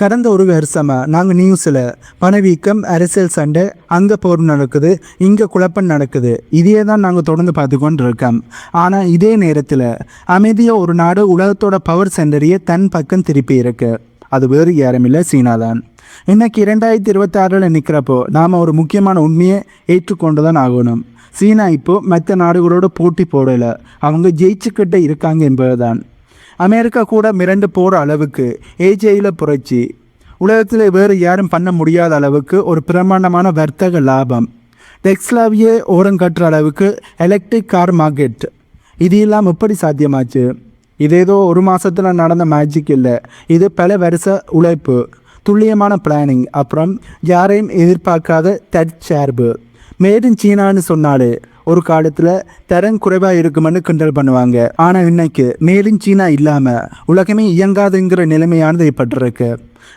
கடந்த ஒரு வருஷமாக நாங்கள் நியூஸில் பணவீக்கம், அரசியல் சண்டை, அங்கே போர் நடக்குது, இங்கே குழப்பம் நடக்குது, இதையே தான் நாங்கள் தொடர்ந்து பார்த்து கொண்டு இருக்கோம். ஆனால் இதே நேரத்தில் அமைதியாக ஒரு நாடு உலகத்தோட பவர் சென்டரையே தன் பக்கம் திருப்பி இருக்கு. அது வேறு யாருமில்லை, சீனா தான். இன்னைக்கு 2026 நிற்கிறப்போ நாம் ஒரு முக்கியமான உண்மையை ஏற்றுக்கொண்டு தான் ஆகணும். சீனா இப்போது மற்ற நாடுகளோட போட்டி போடலை, அவங்க ஜெயிச்சுக்கிட்டே இருக்காங்க என்பதுதான். அமெரிக்கா கூட மிரண்டு போகிற அளவுக்கு ஏஜேயில் புரட்சி, உலகத்தில் வேறு யாரும் பண்ண முடியாத அளவுக்கு ஒரு பிரமாண்டமான வர்த்தக லாபம், டெக்ஸ்லாவியே ஓரங்கட்டுற அளவுக்கு எலக்ட்ரிக் கார் மார்க்கெட், இது எல்லாம் எப்படி சாத்தியமாச்சு? இது ஏதோ ஒரு மாதத்தில் நடந்த மேஜிக் இல்லை, இது பல வருஷ உழைப்பு, துல்லியமான பிளானிங், அப்புறம் யாரையும் எதிர்பார்க்காத தற்சார்பு. மேட் இன் சீனான்னு சொன்னாலே ஒரு காலத்தில் தரம் குறைவாக இருக்குமென்னு கிண்டல் பண்ணுவாங்க. ஆனால் இன்னைக்கு மேட் இன் சீனா இல்லாமல் உலகமே இயங்காதுங்கிற நிலைமையானது ஏற்பட்டிருக்கு.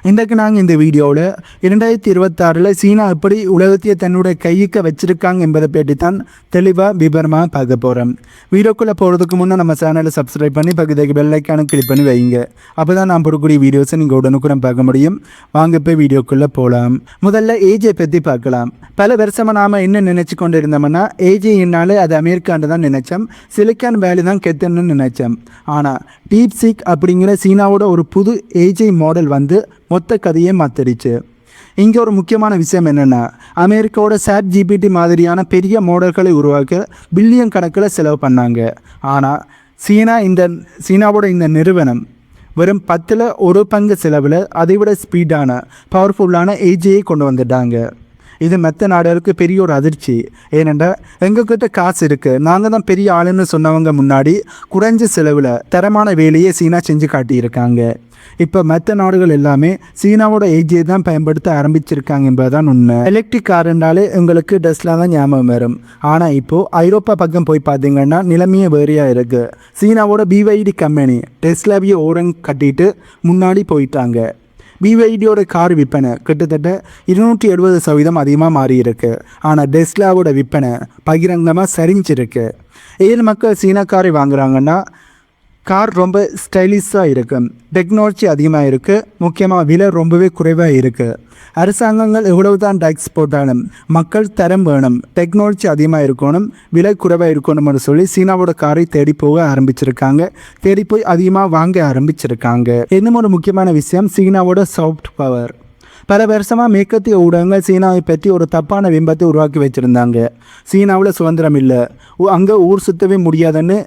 இன்றைக்கு நாங்கள் இந்த வீடியோவில் 2026 சீனா எப்படி உலகத்தையே தன்னுடைய கையிக்க வச்சுருக்காங்க என்பதை பற்றி தான் தெளிவாக விவரமாக பார்க்க போகிறோம். வீடியோக்குள்ளே போகிறதுக்கு முன்னே நம்ம சேனலை சப்ஸ்கிரைப் பண்ணி பக்கத்துக்கு பெல் ஐக்கானை கிளிக் பண்ணி வைங்க. அப்போ தான் நான் போடக்கூடிய வீடியோஸை நீங்கள் உடனுக்குடன் பார்க்க முடியும். வாங்க போய் வீடியோக்குள்ளே போகலாம். முதல்ல ஏஜை பற்றி பார்க்கலாம். பல வருஷமாக நாம் என்ன நினச்சி கொண்டு இருந்தோம்னா, ஏஜேனாலே அது அமெரிக்கான்னு தான் நினச்சோம், சிலிக்கான் வேலி தான் கெத்துன்னு நினச்சோம். ஆனால் டீப்சீக் அப்படிங்கிற சீனாவோட ஒரு புது ஏஜே மாடல் வந்து மொத்த கதையே மாற்றிடுச்சு. இங்கே ஒரு முக்கியமான விஷயம் என்னென்னா, அமெரிக்காவோட ChatGPT மாதிரியான பெரிய மாடல்களை உருவாக்க பில்லியன் கணக்கில் செலவு பண்ணாங்க. ஆனால் சீனாவோட இந்த நிறுவனம் வெறும் 10ல் 1 பங்கு செலவில் அதைவிட ஸ்பீடான பவர்ஃபுல்லான ஏஜையை கொண்டு வந்துட்டாங்க. இது மற்ற நாடுகளுக்கு பெரிய ஒரு அதிர்ச்சி. ஏனென்றால் எங்ககிட்ட காசு இருக்குது, நாங்கள் தான் பெரிய ஆளுன்னு சொன்னவங்க முன்னாடி குறைஞ்ச செலவில் தரமான வேலையை சீனா செஞ்சு காட்டியிருக்காங்க. இப்போ மற்ற நாடுகள் எல்லாமே சீனாவோட ஏஜியை தான் பயன்படுத்த ஆரம்பிச்சிருக்காங்க என்பதுதான் உண்மை. எலக்ட்ரிக் காருனாலே உங்களுக்கு டெஸ்லா தான் ஞாபகம் வரும். ஆனால் இப்போது ஐரோப்பா பக்கம் போய் பார்த்தீங்கன்னா நிலைமையே வேறையாக இருக்குது. சீனாவோட BYD கம்பெனி டெஸ்லாவையே ஓரம் கட்டிட்டு முன்னாடி போயிட்டாங்க. BYDயோட கார் விற்பனை கிட்டத்தட்ட 270% அதிகமாக மாறியிருக்கு. ஆனால் டெஸ்லாவோட விற்பனை பகிரங்கமாக சரிஞ்சிருக்கு. ஏன் மக்கள் சீனா காரை வாங்குறாங்கன்னா, கார் ரொம்ப ஸ்டைலிஷாக இருக்குது, டெக்னாலஜி அதிகமாக இருக்குது, முக்கியமாக விலை ரொம்பவே குறைவாக இருக்குது. அரசாங்கங்கள் எவ்வளவு தான் டேக்ஸ் போட்டாலும் மக்கள் தரம் வேணும், டெக்னாலஜி அதிகமாக இருக்கணும், விலை குறைவாக இருக்கணும்னு சொல்லி சீனாவோட காரை தேடி போக ஆரம்பிச்சிருக்காங்க, தேடி போய் அதிகமாக வாங்க ஆரம்பிச்சிருக்காங்க. இன்னும் ஒரு முக்கியமான விஷயம், சீனாவோட சாஃப்ட் பவர். பல வருஷமாக மேற்கத்திய ஊடகங்கள் சீனாவை பற்றி ஒரு தப்பான பிம்பத்தை உருவாக்கி வச்சுருந்தாங்க. சீனாவில் சுதந்திரம் இல்லை, அங்கே ஊர் சுற்றவே முடியாதுன்னு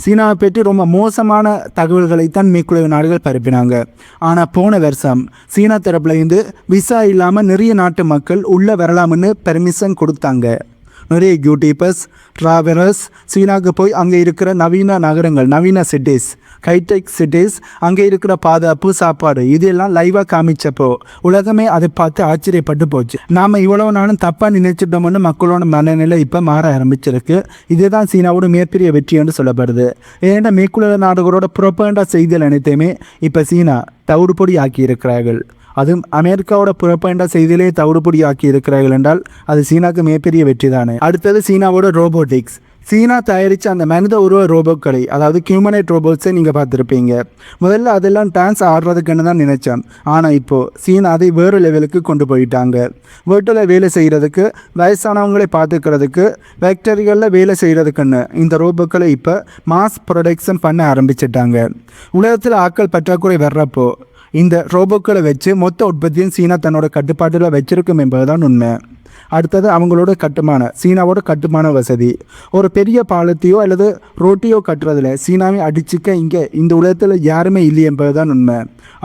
சீனாவை பற்றி ரொம்ப மோசமான தகவல்களைத்தான் மேற்குலக நாடுகள் பரப்பினாங்க. ஆனால் போன வருஷம் சீனா தரப்புலேருந்து விசா இல்லாமல் நிறைய நாட்டு மக்கள் உள்ளே வரலாம்னு பெர்மிஷன் கொடுத்தாங்க. நிறைய யூடியூபர்ஸ், ட்ராவலர்ஸ் சீனாவுக்கு போய் அங்கே இருக்கிற நவீன நகரங்கள், நவீன சிட்டிஸ், ஹைடெக் சிட்டிஸ், அங்கே இருக்கிற பாதுகாப்பு, சாப்பாடு இதெல்லாம் லைவாக காமிச்சப்போ உலகமே அதை பார்த்து ஆச்சரியப்பட்டு போச்சு. நாம் இவ்வளோ நாளும் தப்பாக நினைச்சிட்டோம்னு மக்களோட மனநிலை இப்போ மாற ஆரம்பிச்சிருக்கு. இதுதான் சீனாவோட மிகப்பெரிய வெற்றி என்று சொல்லப்படுது. ஏன்னா மேற்குலக நாடுகளோட புறப்பேண்டா செய்திகள் அனைத்தையுமே இப்போ சீனா தவிடுபொடி ஆக்கி இருக்கிறார்கள். அதுவும் அமெரிக்காவோட புறப்பேண்டா செய்தியிலே தவிடுபொடி ஆக்கி இருக்கிறார்கள் என்றால் அது சீனாவுக்கு மிகப்பெரிய வெற்றி தானே. அடுத்தது சீனாவோட ரோபோட்டிக்ஸ். சீனா தயாரித்த அந்த மனித உருவ ரோபோக்களை, அதாவது ஹியூமனைட் ரோபோட்ஸை நீங்கள் பார்த்துருப்பீங்க. முதல்ல அதெல்லாம் டான்ஸ் ஆடுறதுக்குன்னு தான் நினச்சோம். ஆனால் இப்போது சீனா அதை வேறு லெவலுக்கு கொண்டு போயிட்டாங்க. வீட்டில் வேலை செய்கிறதுக்கு, வயசானவங்களை பார்த்துக்கிறதுக்கு, ஃபேக்டரிகளில் வேலை செய்கிறதுக்குன்னு இந்த ரோபோக்களை இப்போ மாஸ் ப்ரொடக்ஷன் பண்ண ஆரம்பிச்சிட்டாங்க. உலகத்தில் ஆட்கள் பற்றாக்குறை வர்றப்போ இந்த ரோபோக்களை வச்சு மொத்த உற்பத்தியும் சீனா தன்னோட கட்டுப்பாட்டில் வச்சிருக்கும் என்பதுதான் உண்மை. அடுத்தது அவங்களோட சீனாவோட கட்டுமான வசதி. ஒரு பெரிய பாலத்தையோ அல்லது ரோட்டையோ கட்டுறதுல சீனாவை அடிச்சுக்க இங்கே இந்த உலகத்தில் யாருமே இல்லை என்பதுதான் உண்மை.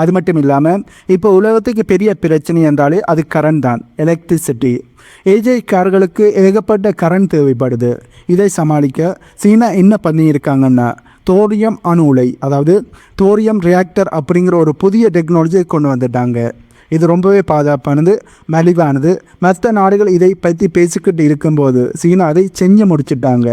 அது மட்டும் இல்லாமல் இப்போ உலகத்துக்கு பெரிய பிரச்சனை என்றாலே அது கரண்ட் தான், எலக்ட்ரிசிட்டி. ஏஜே கார்களுக்கு ஏகப்பட்ட கரண்ட் தேவைப்படுது. இதை சமாளிக்க சீனா என்ன பண்ணியிருக்காங்கன்னா, தோரியம் அணு உலை, அதாவது தோரியம் ரியாக்டர் அப்படிங்கிற ஒரு புதிய டெக்னாலஜியை கொண்டு வந்துட்டாங்க. இது ரொம்பவே பாதுகாப்பானது, மலிவானது. மற்ற நாடுகள் இதை பற்றி பேசிக்கிட்டு இருக்கும்போது சீனா அதை செஞ்சு முடிச்சுட்டாங்க.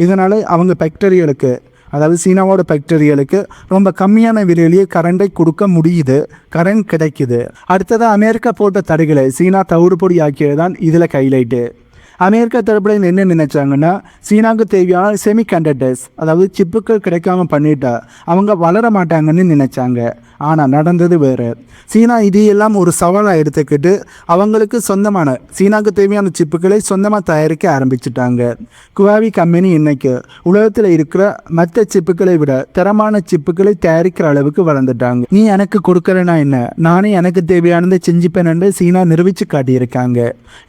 இதனால் அவங்க ஃபேக்டரிகளுக்கு, அதாவது சீனாவோட ஃபேக்டரிகளுக்கு ரொம்ப கம்மியான விலையிலேயே கரண்டை கொடுக்க முடியுது, கரண்ட் கிடைக்குது. அடுத்ததாக அமெரிக்கா போட்ட தடைகளை சீனா தவிடுபொடி ஆக்கியது தான் இதில் ஹைலைட்டு. அமெரிக்கா தரப்புல என்ன நினைச்சாங்கன்னா சீனாவுக்கு தேவையான செமிகண்டக்டர்ஸ் அதாவது சிப்புக்கள் கிடைக்காம பண்ணிட்டா அவங்க வளர மாட்டாங்கன்னு நினைச்சாங்க. ஆனால் நடந்தது வேறு. சீனா இதையெல்லாம் ஒரு சவாலாக எடுத்துக்கிட்டு அவங்களுக்கு சொந்தமான சீனாவுக்கு தேவையான சிப்புக்களை சொந்தமாக தயாரிக்க ஆரம்பிச்சிட்டாங்க. குவாவி கம்பெனி இன்னைக்கு உலகத்தில் இருக்கிற மற்ற சிப்புக்களை விட தரமான சிப்புக்களை தயாரிக்கிற அளவுக்கு வளர்ந்துட்டாங்க. நீ எனக்கு கொடுக்கறனா என்ன, நானே எனக்கு தேவையானதை செஞ்சுப்பேன் என்று சீனா நிரூபித்து காட்டியிருக்காங்க.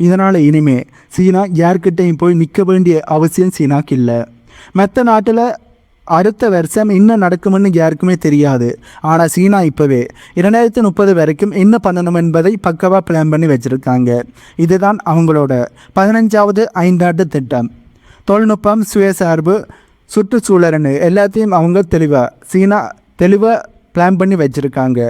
இதனால் இனிமே சீனா யார்கிட்டையும் போய் நிற்க வேண்டிய அவசியம் சீனாக்கு இல்லை. மற்ற நாட்டில் அடுத்த வருஷம் என்ன நடக்கும்னு யாருக்குமே தெரியாது. ஆனால் சீனா இப்போவே 2030 வரைக்கும் என்ன பண்ணணும் என்பதை பக்கவாக பிளான் பண்ணி வச்சுருக்காங்க. இதுதான் அவங்களோட 15வது ஐந்தாண்டு திட்டம். தொழில்நுட்பம், சுயசார்பு, சுற்றுச்சூழல்னு எல்லாத்தையும் அவங்க சீனா தெளிவாக பிளான் பண்ணி வச்சுருக்காங்க.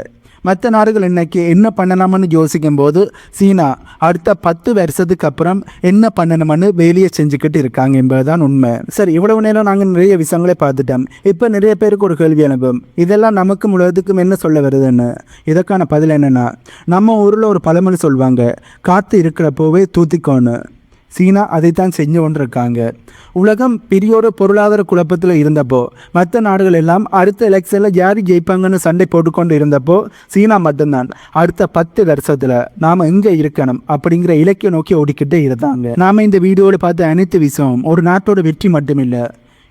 மற்ற நாடுகள் இன்னைக்கு என்ன பண்ணலாம்னு யோசிக்கும் போது சீனா அடுத்த 10 வருஷத்துக்கு அப்புறம் என்ன பண்ணணும்னு வேலையை செஞ்சுக்கிட்டு இருக்காங்க என்பதுதான் உண்மை. சரி, இவ்வளவு நேரம் நாங்கள் நிறைய விஷயங்களை பார்த்துட்டோம். இப்போ நிறைய பேருக்கு ஒரு கேள்வி அனுப்பும், இதெல்லாம் நமக்கும் உலகத்துக்கும் என்ன சொல்ல வருதுன்னு. இதற்கான பதில் என்னென்னா, நம்ம ஊரில் ஒரு பழமொழி சொல்லுவாங்க, காற்று இருக்கிறப்போவே தூத்திக்கோன்னு. சீனா அதைத்தான் செஞ்சு கொண்டிருக்காங்க. உலகம் பெரியோரு பொருளாதார குழப்பத்தில் இருந்தப்போ மற்ற நாடுகள் எல்லாம் அடுத்த எலெக்ஷனில் யார் ஜெயிப்பாங்கன்னு சண்டை போட்டுக்கொண்டு இருந்தப்போ சீனா மட்டும்தான் அடுத்த 10 வருஷத்தில் நாம் எங்கே இருக்கணும் அப்படிங்கிற இலக்கிய நோக்கி ஓடிக்கிட்டே இருந்தாங்க. நாம் இந்த வீடியோவில் பார்த்த அனைத்து விஷயம் ஒரு நாட்டோட வெற்றி மட்டுமில்லை,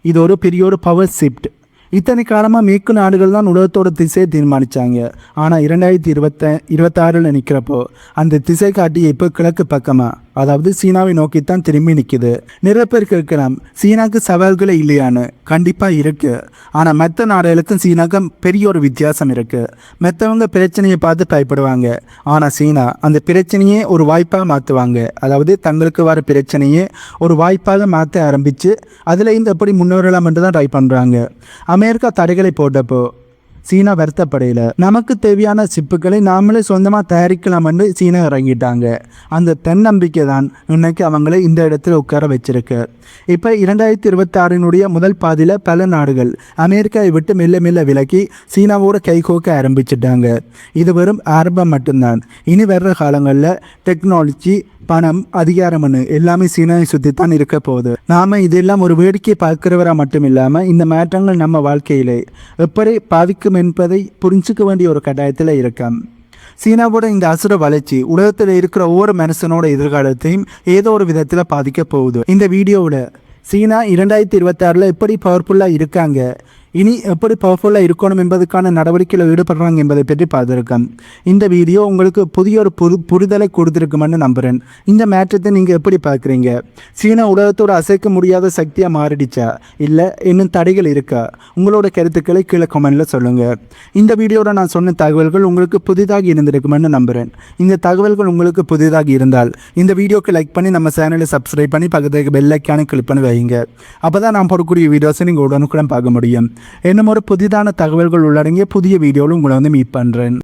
இது ஒரு பெரிய ஒரு பவர் ஷிஃப்ட். இத்தனை காலமாக மேற்கு நாடுகள் தான் உலகத்தோட திசையை தீர்மானித்தாங்க. ஆனால் 2026 நிற்கிறப்போ அந்த திசை காட்டி இப்போ கிழக்கு பக்கமாக அதாவது சீனாவை நோக்கித்தான் திரும்பி நிற்கிது. நிறைய பேர் கேட்கலாம், சீனாவுக்கு சவால்களே இல்லையான்னு. கண்டிப்பாக இருக்குது. ஆனால் மற்ற நாடுகளுக்கும் சீனாவுக்கும் பெரிய ஒரு வித்தியாசம் இருக்குது. மற்றவங்க பிரச்சனையை பார்த்து பயப்படுவாங்க, ஆனால் சீனா அந்த பிரச்சனையே ஒரு வாய்ப்பாக மாற்றுவாங்க. அதாவது தங்களுக்கு வர பிரச்சனையே ஒரு வாய்ப்பாக மாற்ற ஆரம்பித்து அதில் இந்த எப்படி முன்னேறலாம் என்று தான் ட்ரை பண்ணுறாங்க. அமெரிக்கா தடைகளை போட்டப்போ சீனா வருத்தப்படையில் நமக்கு தேவையான சிப்புகளை நாமளே சொந்தமாக தயாரிக்கலாம்னு சீனா இறங்கிட்டாங்க. அந்த தன்னம்பிக்கை தான் இன்னைக்கு அவங்கள இந்த இடத்துல உட்கார வச்சிருக்கு. இப்போ 2026 முதல் பாதியில் பல நாடுகள் அமெரிக்காவை விட்டு மெல்ல மெல்ல விலக்கி சீனாவோட கைகோக்க ஆரம்பிச்சிட்டாங்க. இது வெறும் ஆரம்பம் மட்டும்தான். இனி வர்ற காலங்களில் டெக்னாலஜி, பணம், அதிகாரம்னு எல்லாமே சீனாவை சுற்றித்தான் இருக்க போகுது. நாம் இதெல்லாம் ஒரு வேடிக்கை பார்க்கிறவராக மட்டும் இல்லாமல் இந்த மாற்றங்கள் நம்ம வாழ்க்கையிலே எப்படி பாதிக்கும் என்பதை புரிஞ்சுக்க வேண்டிய ஒரு கட்டாயத்தில் இருக்கோம். சீனாவோட இந்த அசுர வளர்ச்சி உலகத்தில் இருக்கிற ஒவ்வொரு மனுஷனோட எதிர்காலத்தையும் ஏதோ ஒரு விதத்தில் பாதிக்க போகுது. இந்த வீடியோவில் சீனா 2026 எப்படி பவர்ஃபுல்லாக இருக்காங்க, இனி எப்படி பவர்ஃபுல்லாக இருக்கணும் என்பதற்கான நடவடிக்கையில் ஈடுபடுறாங்க என்பதை பற்றி பார்த்துருக்கேன். இந்த வீடியோ உங்களுக்கு புதிய ஒரு புரிதலை கொடுத்துருக்குமென்னு நம்புகிறேன். இந்த மாற்றத்தை நீங்கள் எப்படி பார்க்குறீங்க? சீனா உலகத்தோடு அசைக்க முடியாத சக்தியாக மாறிடுச்சா, இல்லை இன்னும் தடைகள் இருக்கா? உங்களோட கருத்துக்களை கீழே கமெண்டில் சொல்லுங்கள். இந்த வீடியோவில் நான் சொன்ன தகவல்கள் உங்களுக்கு புதிதாக இருந்திருக்குமென்னு நம்புகிறேன். இந்த தகவல்கள் உங்களுக்கு புதிதாக இருந்தால் இந்த வீடியோக்கு லைக் பண்ணி நம்ம சேனலை சப்ஸ்கிரைப் பண்ணி பக்கத்துக்கு பெல் ஐக்கானை கிளிக் பண்ணி வைங்க. அப்போ தான் நான் போடக்கூடிய வீடியோஸை நீங்கள் உடனுக்குடன் பார்க்க முடியும். இன்னும் ஒரு புதிதான தகவல்கள் உள்ளடங்கிய புதிய வீடியோவில் உங்களை மீட் பண்ணுறேன்.